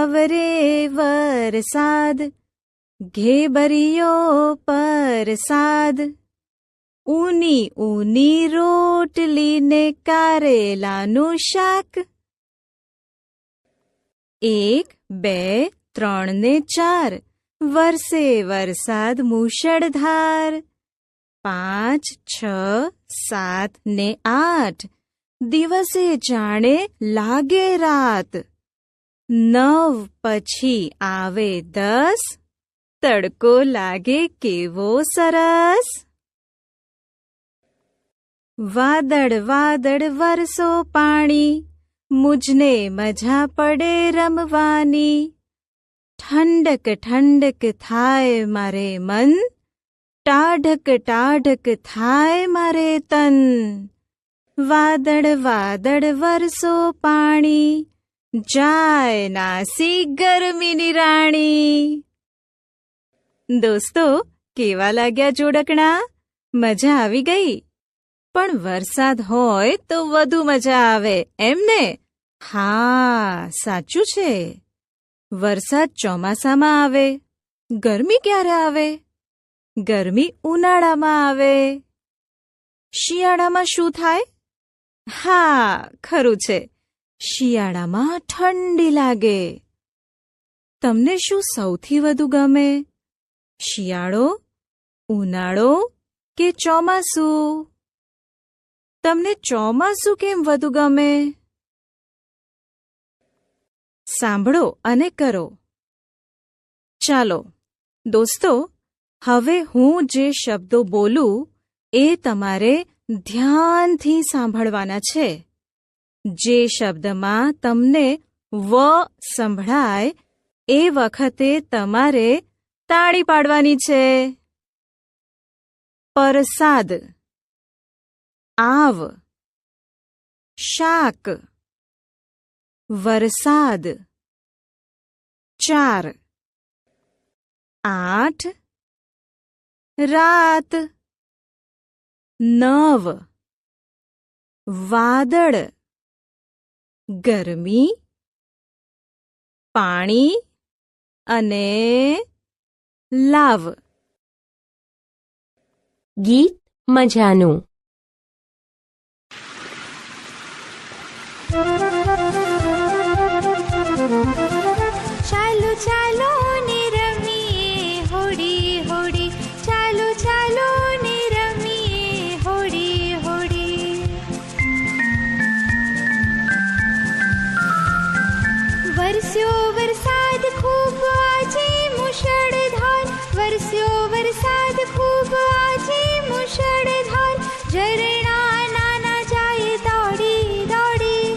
આવરે વરસાદ, ઘેબરિયો પરસાદ, ઊની ઊની રોટલી ને કારેલાનું શાક. 1, 2, 3 ને 4 વરસે વરસાદ મૂશળધાર. 5, 6, 7 ને 8 દિવસે જાણે લાગે રાત. 9 પછી આવે 10 તડકો લાગે કેવો સરસ. વાદળ વાદળ વરસો પાણી, મુજને મજા પડે રમવાની. ઠંડક ઠંડક થાય મારે મન, ટાઢક ટાઢક થાય મારે તન. વાદળ વાદળ વરસો પાણી, જાય નાસી ગરમીની રાણી. દોસ્તો, કેવા લાગ્યા જોડકણા? મજા આવી ગઈ? પણ વરસાદ હોય તો વધુ મજા આવે, એમ ને? હા, સાચું છે. વરસાદ ચોમાસામાં આવે. ગરમી ક્યારે આવે? ગરમી ઉનાળામાં આવે. શિયાળામાં શું થાય? હા, ખરું છે. શિયાળામાં ઠંડી લાગે. તમને શું સૌથી વધુ ગમે? શિયાળો, ઉનાળો કે ચોમાસું? તમને ચોમાસું કેમ વધુ ગમે? સાંભળો અને કરો. ચાલો દોસ્તો, હવે હું જે શબ્દો બોલું એ તમારે ધ્યાનથી સાંભળવાના છે. જે શબ્દમાં તમને વ સંભળાય એ વખતે તમારે તાળી પાડવાની છે. પરસાદ, આવ, શાક, વરસાદ. 4, 8, રાત. 9, વાદળ, ગરમી, પાણી અને લાવ. ગીત મજાનું. ચાલો ચાલો ને રમીએ હોડી હોડી, ચાલો ચાલો ને રમીએ હોડી હોડી. વરસ્યો વરસાદ ખૂબ આજે મુશળધાર, વરસ્યો વરસાદ ખૂબ આજે મુશળધાર. ઝરણા નાના જાય દોડી દોડી,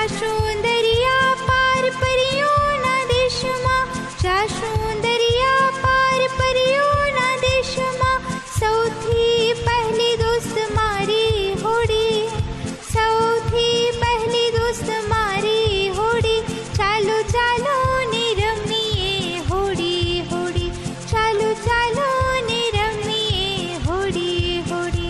જાશું દરિયા પાર પરીઓના દેશમાં, જાશું દરિયા પાર પરીઓના દેશમાં. સૌથી પહેલી દોસ્ત મારી હોડી, સૌથી પહેલી દોસ્ત મારી હોડી. ચાલો ચાલો ને રમીએ હોડી હોડી, ચાલો ચાલો ને રમીએ હોડી હોડી.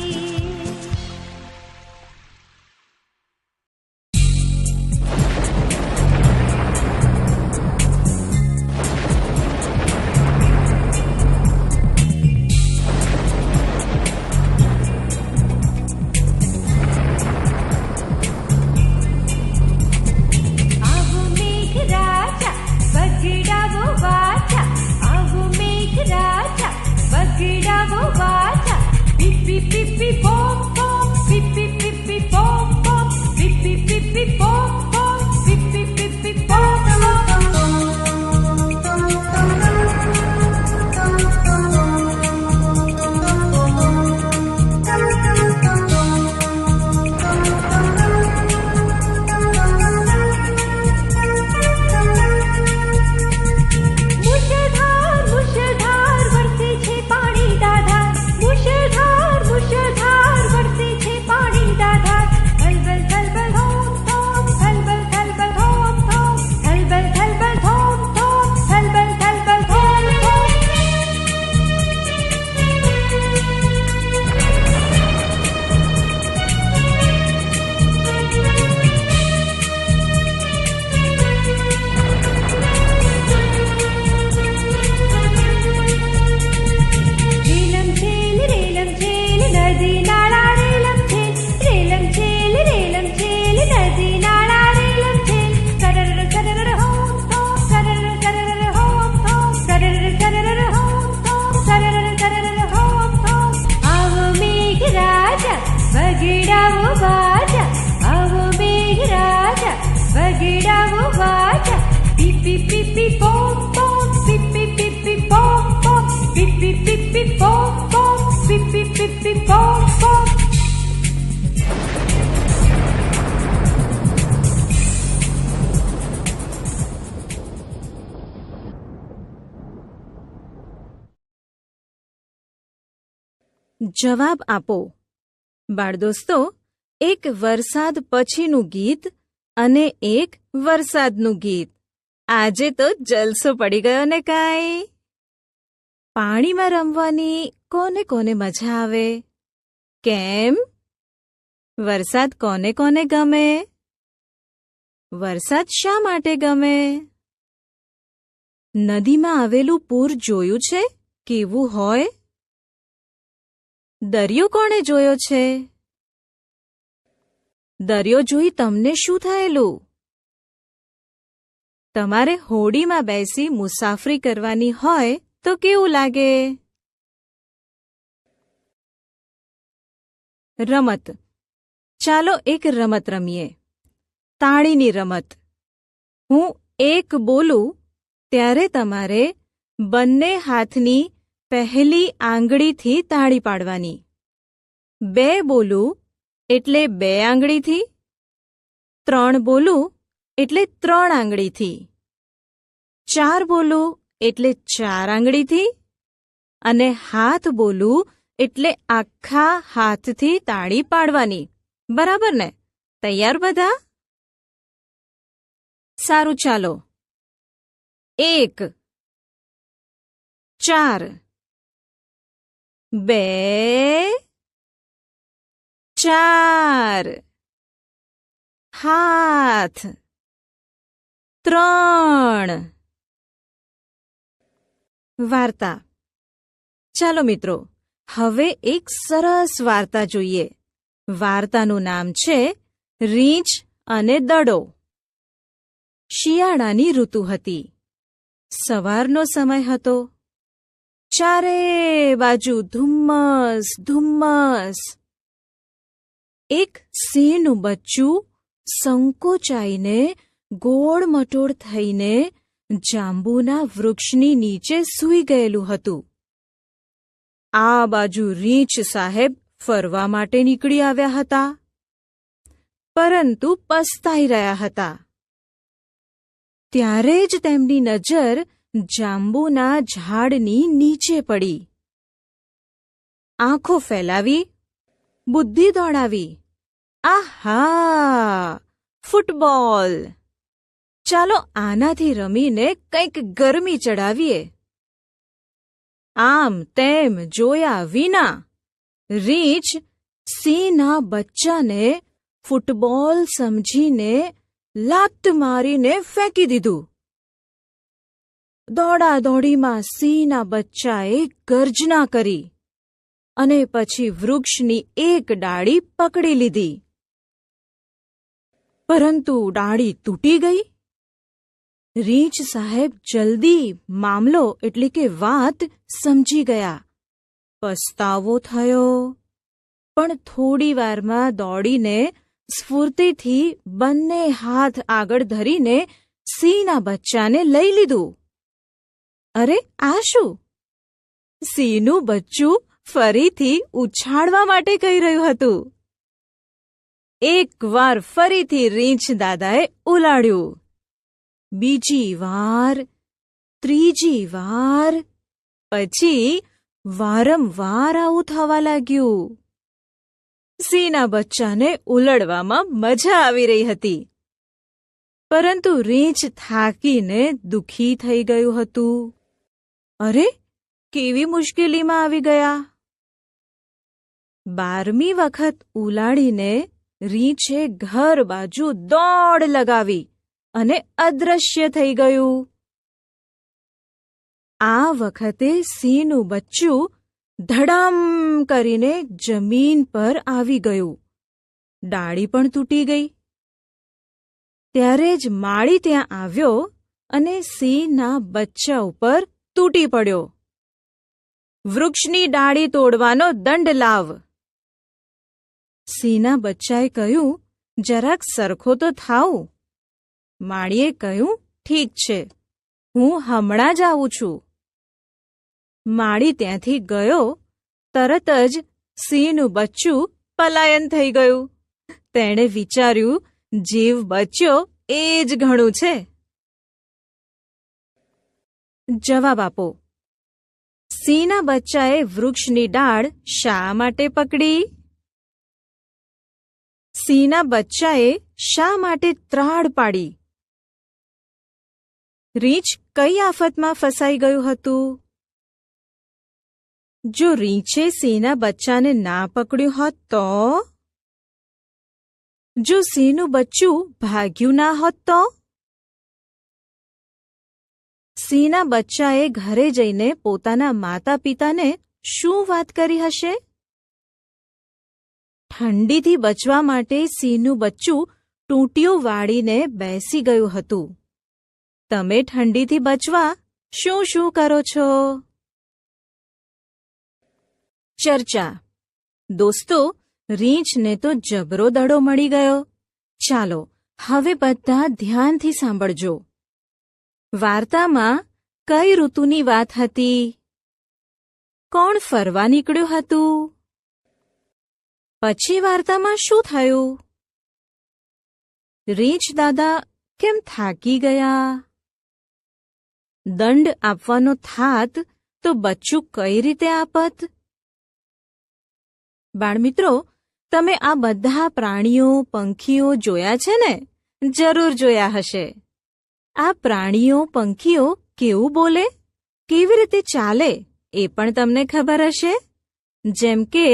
આવો મેઘરાજા બગડાવો વાજા, આવો મેઘરાજા બગડાવો વાજા. પીપી પીપી પોમ પોમ, પીપી પીપી પોમ પોમ, પીપી પીપી પોમ પોમ, પીપી પીપી પોમ મુશળધાર મુશળધાર વરસે છે પાણી દાધાર, મુશળધાર મુશળધાર વરસે છે પાણી દાધાર. થલબલ થલબલ ધોમ ધોમ, થલબલ થલબલ ધોમ ધોમ, થલબલ થલબલ ધોમ ધોમ, થલબલ થલબલ ધોમ ધોમ. રેલમ છેલ નદી નાળા, રેલમ છેલ, રેલમ છેલ, રેલમ છેલ નદી નાળા, રેલમ છેલ. સરર સરર હોમ હોમ, સરર સરર હોમ હોમ, સરર સરર હોમ હોમ, સરર સરર હોમ હોમ. આવો મેઘરાજા બગડાવો વાજા, આવો મેઘરાજા બગડાવો વાજા. પીપી પીપી પોમ પોમ, પીપી પીપી પોમ પોમ, પીપી પીપી પોમ પોમ, પીપી પીપી પોમ પોમ. જવાબ આપો. બાળદોસ્તો, એક વરસાદ પછીનું ગીત અને એક વરસાદનું ગીત. આજે તો જલસો પડી ગયો ને કાંઈ? પાણીમાં રમવાની કોને કોને મજા આવે? કેમ? વરસાદ કોને કોને ગમે? વરસાદ શા માટે ગમે? નદીમાં આવેલું પૂર જોયું છે? કેવું હોય? દરિયો કોણે જોયો છે? દરિયો જોઈ તમને શું થયેલું? તમારે હોડીમાં બેસી મુસાફરી કરવાની હોય તો કેવું લાગે? રમત. ચાલો એક રમત રમીએ. તાળીની રમત. હું એક બોલું ત્યારે તમારે બંને હાથની પહેલી આંગળીથી તાળી પાડવાની. બે બોલું એટલે 2 આંગળીથી, 3 બોલું એટલે 3 આંગળીથી, 4 બોલું એટલે 4 આંગળીથી, અને હાથ બોલું એટલે આખા હાથથી તાળી પાડવાની. બરાબર ને? તૈયાર બધા? સારું, ચાલો. 1 4 2 4 હાથ 3. વાર્તા. ચાલો મિત્રો, હવે એક સરસ વાર્તા જોઈએ. વાર્તાનું નામ છે રીંછ અને દડો. શિયાળાની ઋતુ હતી. સવારનો સમય હતો. ચારે બાજુ ધુમ્મસ ધુમ્મસ. એક સિંહનું બચ્ચું સંકોચાઈને ગોળમટોળ થઈને જાંબુના વૃક્ષની નીચે સૂઈ ગયેલું હતું. આ બાજુ રીંછ સાહેબ ફરવા માટે નીકળી આવ્યા હતા. પરંતુ પસ્તાઈ રહ્યા હતા. ત્યારે જ તેમની નજર જાંબુના ઝાડની નીચે પડી. આંખો ફેલાવી, બુદ્ધિ દોડાવી. આહા! ફૂટબોલ! ચાલો આનાથી રમીને કંઈક ગરમી ચડાવીએ. આમ તેમ જોયા વિના રીંછ સિંહના બચ્ચાને ફૂટબોલ સમજીને લાત મારીને ફેંકી દીધું. દોડાદોડીમાં સિંહના બચ્ચાએ ગર્જના કરી અને પછી વૃક્ષની એક ડાળી પકડી લીધી. પરંતુ ડાળી તૂટી ગઈ. રીંછ સાહેબ જલ્દી મામલો એટલે કે વાત સમજી ગયા. પસ્તાવો થયો, પણ થોડી વારમાં દોડીને સ્ફૂર્તિથી બંને હાથ આગળ ધરીને સિંહના બચ્ચાને લઈ લીધું. અરે આ શું? સિંહનું બચ્ચું ફરીથી ઉછાળવા માટે કહી રહ્યું હતું. એકવાર ફરીથી રીંછ દાદાએ ઉલાળ્યું. બીજી વાર, ત્રીજી વાર, પછી વારંવાર આવું થવા લાગ્યું. સિંહના બચ્ચાને ઉલડવામાં મજા આવી રહી હતી, પરંતુ રીંછ થાકીને દુઃખી થઈ ગયું હતું. અરે, કેવી મુશ્કેલીમાં આવી ગયા! 12મી વખત ઉલાળીને રીંછે ઘર બાજુ દોડ લગાવી અને અદૃશ્ય થઈ ગયું. આ વખતે સિંહનું બચ્ચું ધડામ કરીને જમીન પર આવી ગયું. ડાળી પણ તૂટી ગઈ. ત્યારે જ માળી ત્યાં આવ્યો અને સિંહના બચ્ચા ઉપર તૂટી પડ્યો. વૃક્ષની ડાળી તોડવાનો દંડ લાવ. સિંહના બચ્ચાએ કહ્યું, જરાક સરખો તો થાવ. માળીએ કહ્યું, ઠીક છે, હું હમણાં જ આવું છું. માળી ત્યાંથી ગયો. તરત જ સિંહનું બચ્ચું પલાયન થઈ ગયું. તેણે વિચાર્યું, જીવ બચ્યો એ જ ઘણું છે. જવાબ આપો. સિંહના બચ્ચાએ વૃક્ષની ડાળ શા માટે પકડી? સિંહના બચ્ચાએ શા માટે ત્રાડ પાડી? રીંછ કઈ આફતમાં ફસાઈ ગયું હતું? જો રીંછે સિંહના બચ્ચાને ના પકડ્યું હોત તો? જો સિંહનું બચ્ચું ભાગ્યું ના હોત તો? સિંહના બચ્ચાએ ઘરે જઈને પોતાના માતા પિતાને શું વાત કરી હશે? ઠંડીથી બચવા માટે સિંહનું બચ્ચું ટૂંટિયું વાળીને બેસી ગયું હતું. તમે ઠંડીથી બચવા શું શું કરો છો? ચર્ચા. દોસ્તો, રીંછને તો જબરો દડો મળી ગયો. ચાલો હવે બધા ધ્યાનથી સાંભળજો. વાર્તામાં કઈ ઋતુની વાત હતી? કોણ ફરવા નીકળ્યું હતું? પછી વાર્તામાં શું થયું? રીંછ દાદા કેમ થાકી ગયા? દંડ આપવાનો થાત તો બચ્ચું કઈ રીતે આપત? બાળમિત્રો, તમે આ બધા પ્રાણીઓ પંખીઓ જોયા છે ને? જરૂર જોયા હશે. આ પ્રાણીઓ પંખીઓ કેવું બોલે, કેવી રીતે ચાલે એ પણ તમને ખબર હશે. જેમ કે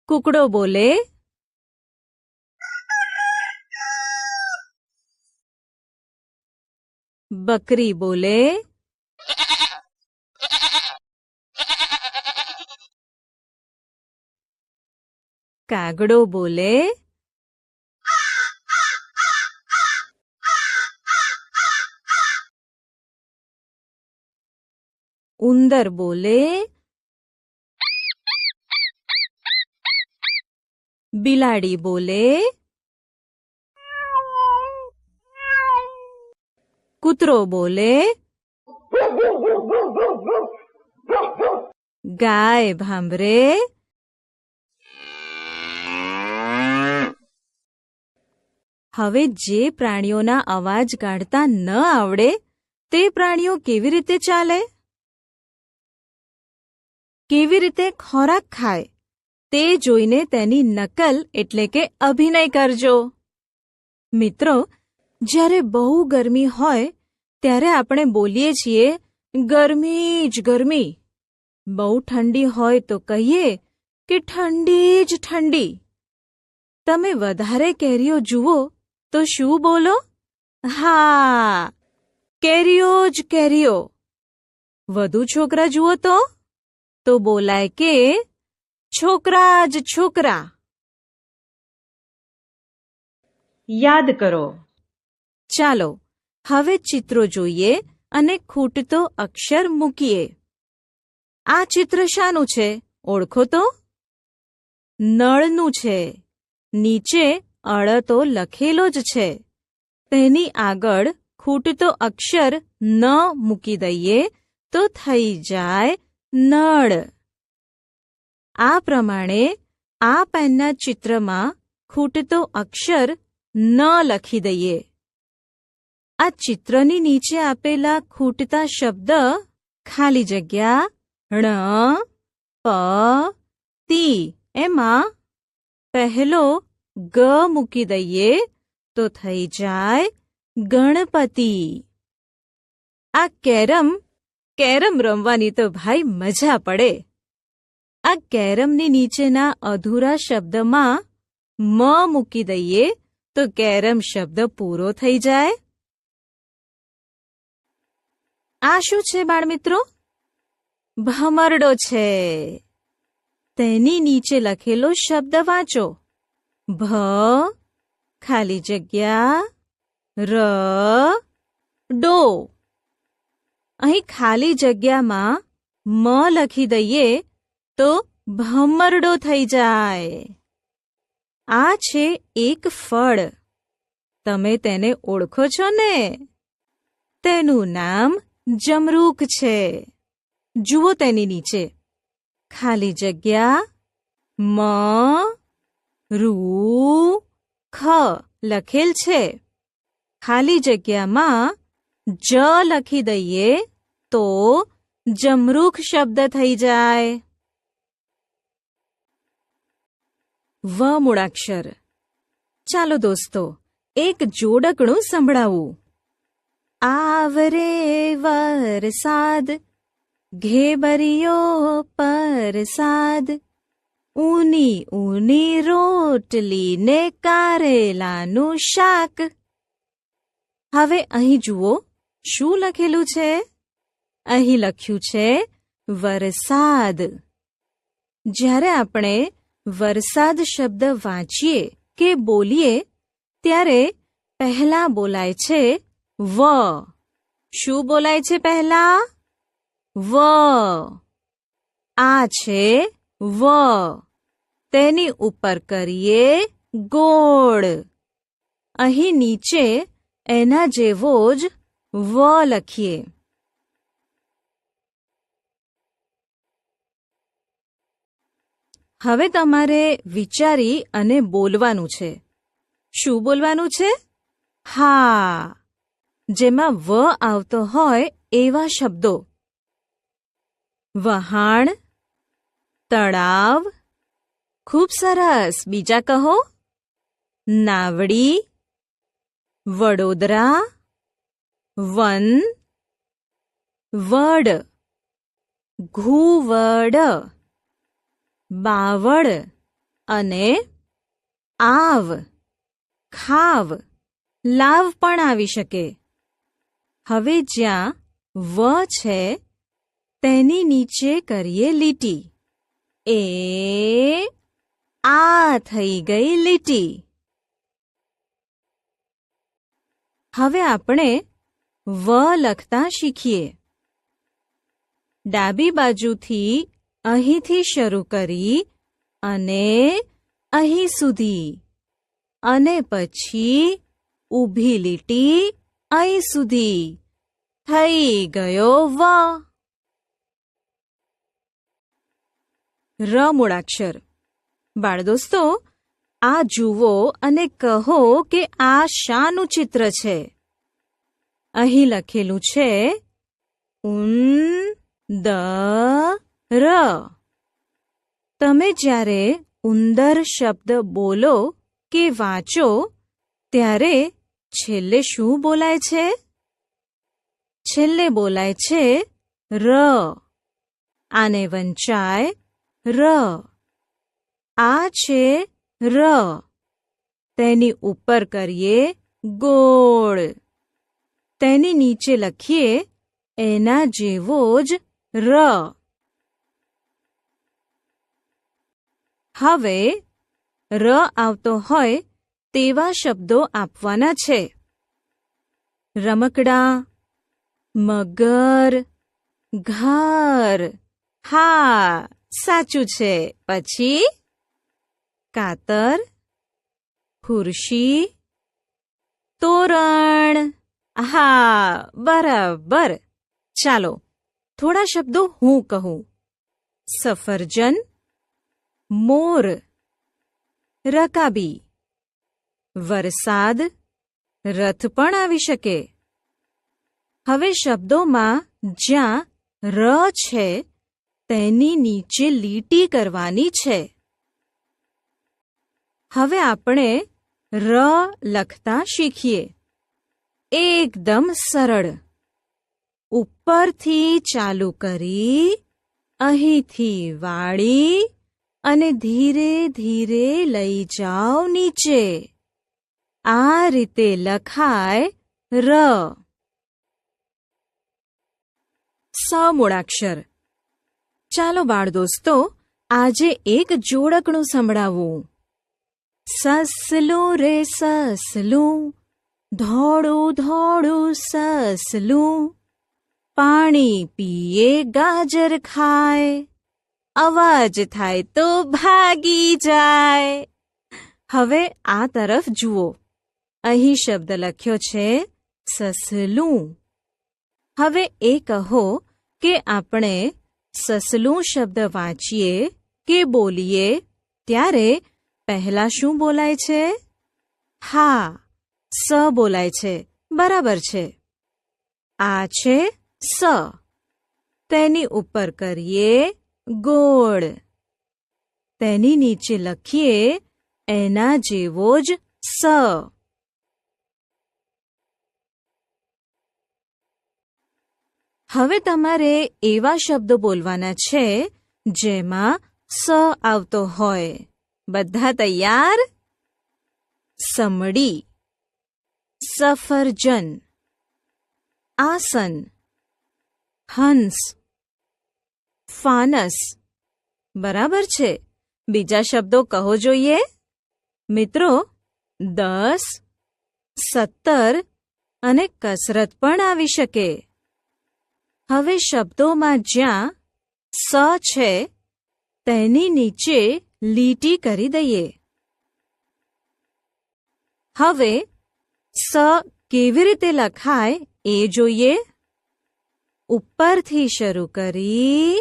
કૂકડો બોલે, બકરી બોલે, કાગડો બોલે, ઉંદર બોલે, બિલાડી બોલે, કૂતરો બોલે, ગાય ભાંભરે, હવે જે પ્રાણીઓના અવાજ કાઢતા ન આવડે તે પ્રાણીઓ કેવી રીતે ચાલે? કેવી રીતે ખોરાક ખાય તે જોઈને તેની નકલ એટલે કે અભિનય કરજો. મિત્રો, જ્યારે બહુ ગરમી હોય ત્યારે આપણે બોલીએ છીએ, ગરમી જ ગરમી. બહુ ઠંડી હોય તો કહીએ કે ઠંડી જ ઠંડી. તમે વધારે કેરીઓ જુઓ તો શું બોલો? હા, કેરીઓ જ કેરીઓ. વધુ છોકરા જુઓ તો બોલાય કે છોકરા જ છોકરા. યાદ કરો. ચાલો હવે ચિત્રો જોઈએ અને ખૂટતો અક્ષર મૂકીએ. આ ચિત્ર શાનું છે ઓળખો તો? નળનું છે. નીચે અળ તો લખેલો જ છે. તેની આગળ ખૂટતો અક્ષર ન મૂકી દઈએ તો થઈ જાય નળ. આ પ્રમાણે આ પેનના ચિત્રમાં ખૂટતો અક્ષર ન લખી દઈએ. આ ચિત્રની નીચે આપેલા ખૂટતા શબ્દ ખાલી જગ્યા ણ પ તી એમાં પહેલો ગ મૂકી દઈએ તો થઈ જાય ગણપતિ. આ કેરમ રમવાની તો ભાઈ મજા પડે. આ કેરમની નીચેના અધૂરા શબ્દમાં મ મૂકી દઈએ તો કેરમ શબ્દ પૂરો થઈ જાય. આ શું છે બાળમિત્રો? ભમરડો છે. તેની નીચે લખેલો શબ્દ વાંચો. ભ ખાલી જગ્યા ર ડો. અહીં ખાલી જગ્યામાં મ લખી દઈએ તો ભમરડો થઈ જાય. આ છે એક ફળ. તમે તેને ઓળખો છો ને? તેનું નામ જમરૂખ છે. જુઓ તેની નીચે ખાલી જગ્યા મ રૂ ખ લખેલ છે. ખાલી જગ્યામાં જ લખી દઈએ તો જમરૂખ શબ્દ થઈ જાય. વ મૂળાક્ષર. ચાલો દોસ્તો એક જોડકણું સંભળાવું. આવરે વરસાદ ઘેબરિયો પરસાદ ઊની ઊની રોટલી ને કારેલાનું શાક. હવે અહીં જુઓ શું લખેલું છે? અહીં લખ્યું છે વરસાદ. જ્યારે આપણે વરસાદ શબ્દ વાંચીએ કે બોલીએ ત્યારે પહેલા બોલાય છે વ. શું બોલાય છે પહેલા? વ. આ છે વ. તેની ઉપર કરીએ ગોળ. અહીં નીચે એના જેવો જ વ લખીએ. હવે તમારે વિચારી અને બોલવાનું છે. શું બોલવાનું છે? હા, જેમાં વ આવતો હોય એવા શબ્દો. વહાણ, તળાવ. ખૂબ સરસ. બીજા કહો. નાવડી, વડોદરા, વન, વડ, ઘુવડ, બાવળ અને આવ. ખાવ, લાવ પણ આવી શકે. હવે જ્યાં વ છે તેની નીચે કરીએ લીટી. એ આ થઈ ગઈ લીટી. હવે આપણે વ લખતા શીખીએ. ડાબી બાજુથી અહીંથી શરૂ કરી અને અહીં સુધી અને પછી ઊભી લીટી અહીં સુધી. થઈ ગયો વ. ર મૂળાક્ષર. બાળદોસ્તો આ જુઓ અને કહો કે આ શાનું ચિત્ર છે? અહીં લખેલું છે ઉંદર. તમે જ્યારે ઉંદર શબ્દ બોલો કે વાંચો ત્યારે છેલ્લે શું બોલાય છે? છેલ્લે બોલાય છે ર. આને વંચાય ર. આ છે ર. તેની ઉપર કરીએ ગોળ. તેની નીચે લખીએ એના જેવો જ ર. હવે ર આવતો હોય તેવા શબ્દો આપવાના છે. રમકડા, મગર, ઘર. હા, સાચું છે. પછી કાતર, ખુરશી, તોરણ. હા, બરાબર. ચાલો થોડા શબ્દો હું કહું. સફરજન, મોર, રકાબી. વરસાદ, રથ પણ આવી શકે. હવે શબ્દોમાં જ્યાં ર છે તેની નીચે લીટી કરવાની છે. હવે આપણે ર લખતા શીખીએ. એકદમ સરળ. ઉપરથી ચાલુ કરી અહીંથી વાળી અને ધીરે ધીરે લઈ જાઓ નીચે. આ રીતે લખાય ર. સમૂળાક્ષર. ચાલો બાળ દોસ્તો, આજે એક જોડકણું સંભળાવું. સસલું રે સસલું, ધોળું ધોળું સસલું, પાણી પીએ ગાજર ખાય, અવાજ થાય તો ભાગી જાય. હવે આ તરફ જુઓ. અહીં શબ્દ લખ્યો છે સસલું. હવે એ કહો કે આપણે સસલું શબ્દ વાંચીએ કે બોલીએ ત્યારે પહેલા શું બોલાય છે? હા, સ બોલાય છે. બરાબર છે. આ છે સ. તેની ઉપર કરીએ ગોળ. તેની નીચે લખીએ એના જેવો જ સ. હવે તમારે એવા શબ્દો બોલવાના છે જેમાં સ આવતો હોય. બધા તૈયાર? સમડી, સફરજન, આસન, હંસ, ફાનસ. બરાબર છે. બીજા શબ્દો કહો જોઈએ. મિત્રો, 10, 17 અને કસરત પણ આવી શકે. હવે શબ્દોમાં જ્યાં સ છે તેની નીચે લીટી કરી દઈએ. હવે સ કેવી રીતે લખાય એ જોઈએ. ઉપરથી શરૂ કરી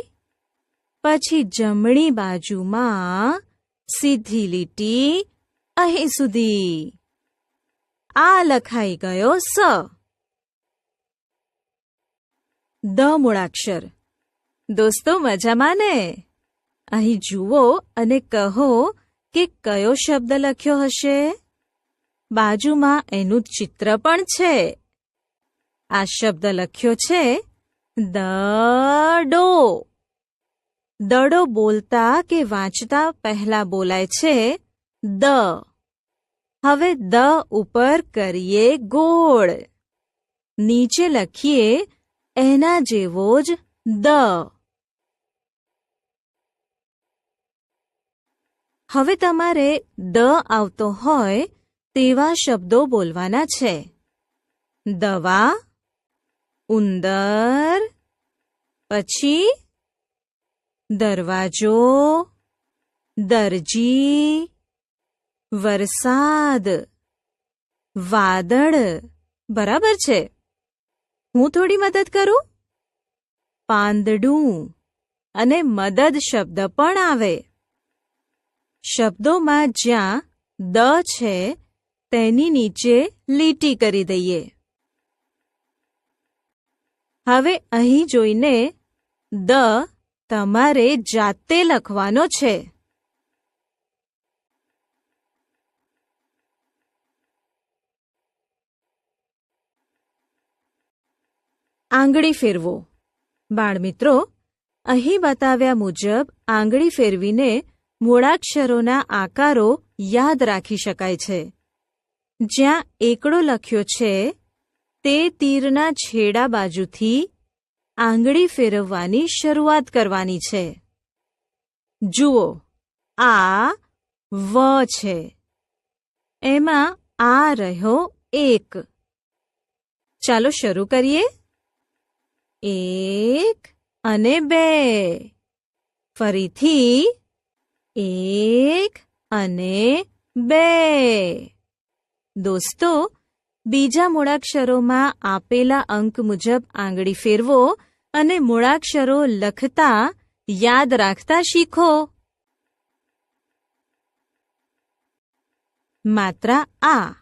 પછી જમણી બાજુમાં સીધી લીટી અહીં સુધી. આ લખાઈ ગયો સ. દ મૂળાક્ષર. દોસ્તો મજામાં ને? અહીં જુઓ અને કહો કે કયો શબ્દ લખ્યો હશે. બાજુમાં એનું ચિત્ર પણ છે. આ શબ્દ લખ્યો છે દડો. દડો બોલતા કે વાંચતા પહેલા બોલાય છે દ. હવે દ ઉપર કરીએ ગોળ. નીચે લખીએ એના જેવો જ દ. હવે તમારે દ આવતો હોય તેવા શબ્દો બોલવાના છે. દવા, ઉંદર, પછી દરવાજો, દરજી, વરસાદ, વાદળ. બરાબર છે. હું થોડી મદદ કરું. પાંદડું અને મદદ શબ્દ પણ આવે. શબ્દોમાં જ્યાં દ છે તેની નીચે લીટી કરી દઈએ. હવે અહીં જોઈને દ તમારે જાતે લખવાનો છે. આંગળી ફેરવો. બાળમિત્રો, અહીં બતાવ્યા મુજબ આંગળી ફેરવીને મૂળાક્ષરોના આકારો યાદ રાખી શકાય છે. જ્યાં એકડો લખ્યો છે તે તીરના છેડા બાજુથી આંગળી ફેરવવાની શરૂઆત કરવાની છે. જુઓ, આ વ છે. એમાં આ રહ્યો 1. ચાલો શરૂ કરીએ. 1 અને 2. ફરીથી 1 અને 2. દોસ્તો, બીજા મૂળાક્ષરોમાં આપેલા અંક મુજબ આંગળી ફેરવો અને મૂળાક્ષરો લખતા યાદ રાખતા શીખો. માત્રા આ.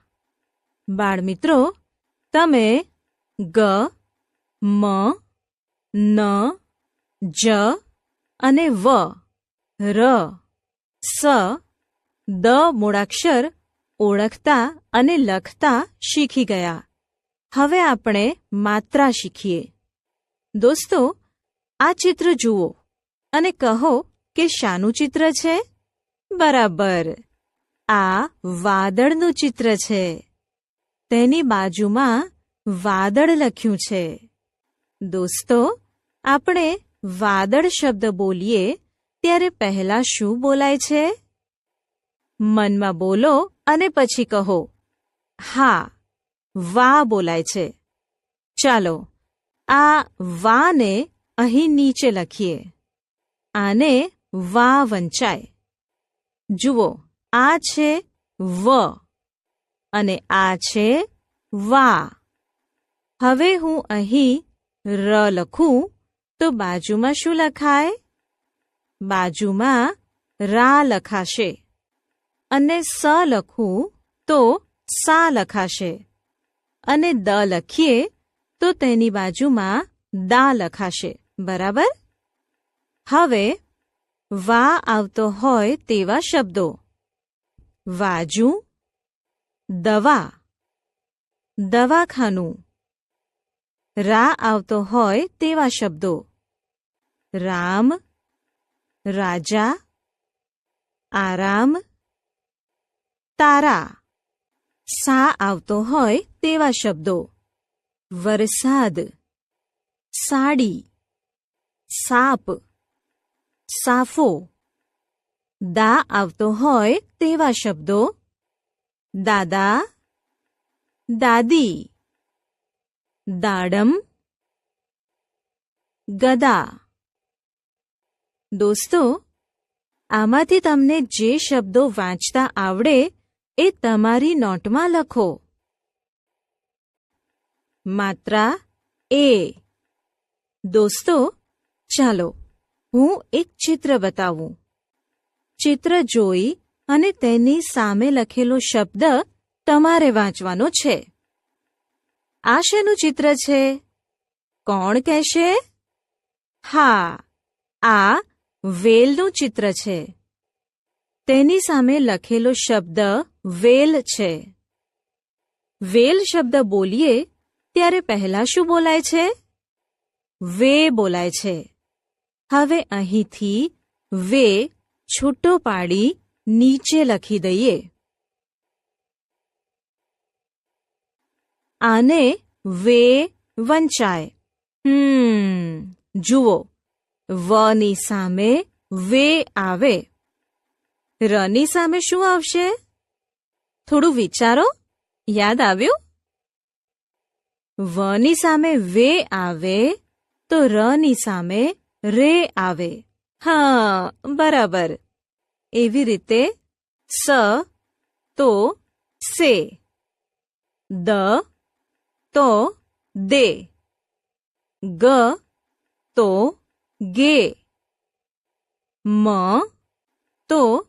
બાળમિત્રો, તમે ગ, મ, ન, જ અને વ, ર, સ, દ મૂળાક્ષર ઓળખતા અને લખતા શીખી ગયા. હવે આપણે માત્રા શીખીએ. દોસ્તો, આ ચિત્ર જુઓ અને કહો કે શાનું ચિત્ર છે? બરાબર, આ વાદળનું ચિત્ર છે. તેની બાજુમાં વાદળ લખ્યું છે. દોસ્તો, આપણે વાદળ શબ્દ બોલીએ ત્યારે પહેલા શું બોલાય છે? મનમાં બોલો અને પછી કહો. હા, વા બોલાય છે. ચાલો, આ વાને અહીં નીચે લખીએ. આને વા વંચાય. જુઓ, આ છે વ અને આ છે વા. હવે હું અહીં ર લખું તો બાજુમાં શું લખાય? બાજુમાં રા લખાશે. અને સ લખું તો સા લખાશે. અને દ લખીએ તો તેની બાજુમાં દા લખાશે. બરાબર? હવે વા આવતો હોય તેવા શબ્દો. વાજુ, દવા, દવાખાનું. રા આવતો હોય તેવા શબ્દો. રામ, રાજા, આરામ, તારા. સા આવતો હોય તેવા શબ્દો. વરસાદ, સાડી, સાપ, સાફો. દા આવતો હોય તેવા શબ્દો. દાદા, દાદી, દાડમ, ગદા. દોસ્તો, આમાંથી તમને જે શબ્દો વાંચતા આવડે એ તમારી નોટમાં લખો. માત્રા એ. દોસ્તો, ચાલો હું એક ચિત્ર બતાવું. ચિત્ર જોઈ અને તેની સામે લખેલો શબ્દ તમારે વાંચવાનો છે. આ શેનું ચિત્ર છે? કોણ કહેશે? હા, આ વેલનું ચિત્ર છે. તેની સામે લખેલો શબ્દ વેલ છે. વેલ શબ્દ બોલીએ ત્યારે પહેલા શું બોલાય છે? વે બોલાય છે. હવે અહીંથી વે છૂટો પાડી નીચે લખી દઈએ. આને વે વંચાય. જુઓ, વની સામે વે આવે. રની સામે શું આવશે? થોડું વિચારો. યાદ આવ્યું? વની સામે વે આવે તો રની સામે રે આવે. હા, બરાબર. એવી રીતે સ તો સે, દ તો દે, ગ તો ગે, મ તો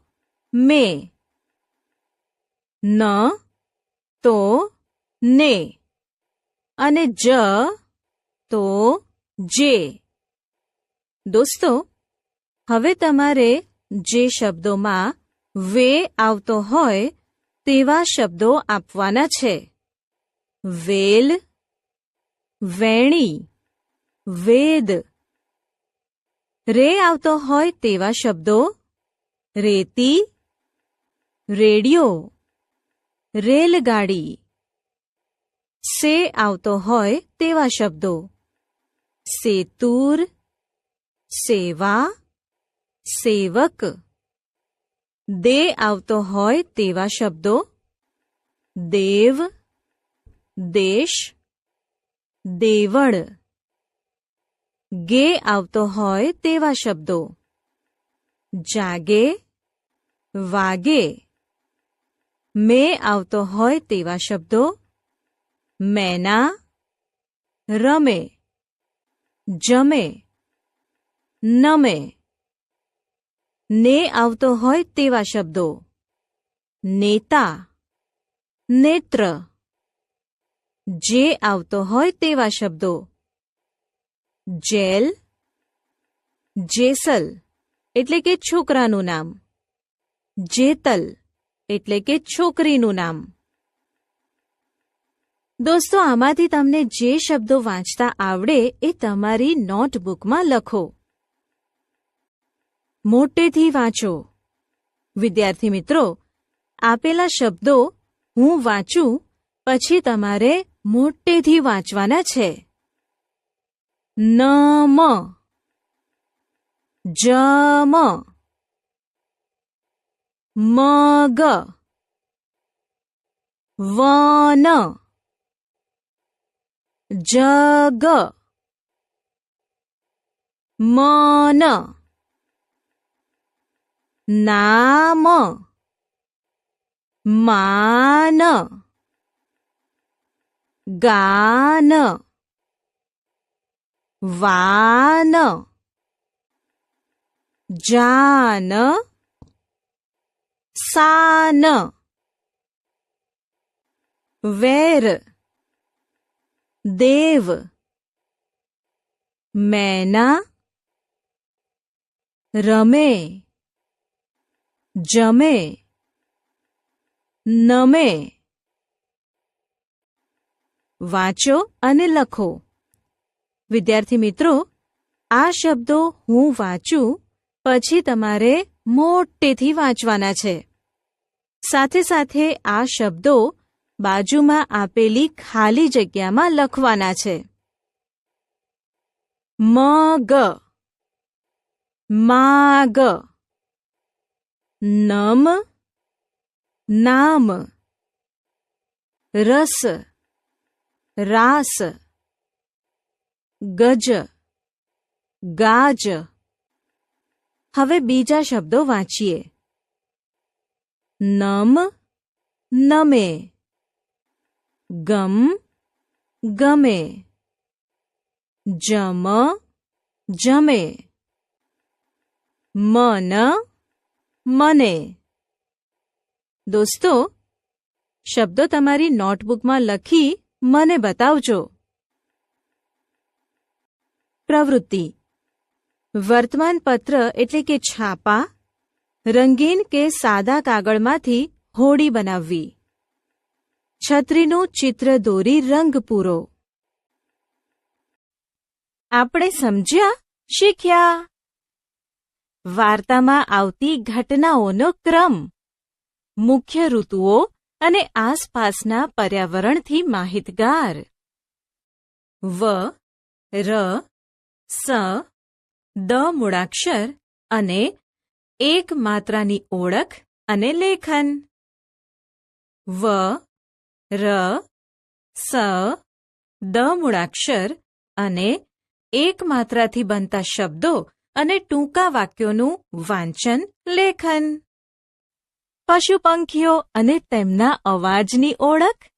મે, ન તો ને અને જ તો જે. દોસ્તો, હવે તમારે જે શબ્દોમાં વે આવતો હોય તેવા શબ્દો આપવાના છે. વેલ, વેણી, વેદ. રે આવતો હોય તેવા શબ્દો રેતી, રેડિયો, રેલગાડી. સે આવતો હોય તેવા શબ્દો સેતુર, સેવા, સેવક. દે આવતો હોય તેવા શબ્દો દેવ, દેશ, દેવળ. ગે આવતો હોય તેવા શબ્દો જાગે, વાગે. મે આવતો હોય તેવા શબ્દો મેના, રમે, જમે, નમે. ને આવતો હોય તેવા શબ્દો નેતા, નેત્ર. જે આવતો હોય તેવા શબ્દો જેલ, જેસલ એટલે કે છોકરાનું નામ, જેતલ એટલે કે છોકરીનું નામ. દોસ્તો, આમાંથી તમને જે શબ્દો વાંચતા આવડે એ તમારી નોટબુકમાં લખો. મોટેથી વાંચો. વિદ્યાર્થી મિત્રો, આપેલા શબ્દો હું વાંચું પછી તમારે મોટેથી વાંચવાના છે. નમ, જમ, મગ, વન, જગ, મન, નામ, માન, ગાન, વાન, જાન, સાન. વેર, દેવ, મેના, રમે, જમે, નમે. વાંચો અને લખો. વિદ્યાર્થી મિત્રો, આ શબ્દો હું વાંચું પછી તમારે મોટેથી વાંચવાના છે. સાથે સાથે આ શબ્દો બાજુમાં આપેલી ખાલી જગ્યામાં લખવાના છે. મગ, માગ, નમ, નામ, રસ, રાસ, ગજ, ગાજ. હવે બીજા શબ્દો વાંચીએ. નમ, નમે, ગમ, ગમે, જમ, જમે, મન, મને. દોસ્તો, શબ્દો તમારી નોટબુકમાં લખી મને બતાવજો. પ્રવૃત્તિ. વર્તમાનપત્ર એટલે કે છાપા, રંગીન કે સાદા કાગળમાંથી હોડી બનાવવી. છત્રીનું ચિત્ર દોરી રંગ પૂરો. આપણે સમજ્યા, શીખ્યા. વાર્તામાં આવતી ઘટનાઓનો ક્રમ, મુખ્ય ઋતુઓ અને આસપાસના પર્યાવરણથી માહિતગાર. વ, ર, સ, દ મૂળાક્ષર અને એક માત્રાની ઓળખ અને લેખન. વ, ર, સ, દ મૂળાક્ષર અને એક માત્રાથી બનતા શબ્દો અને ટૂંકા વાક્યોનું વાંચન, લેખન. પશુ પંખીઓ અને તેમના અવાજની ઓળખ.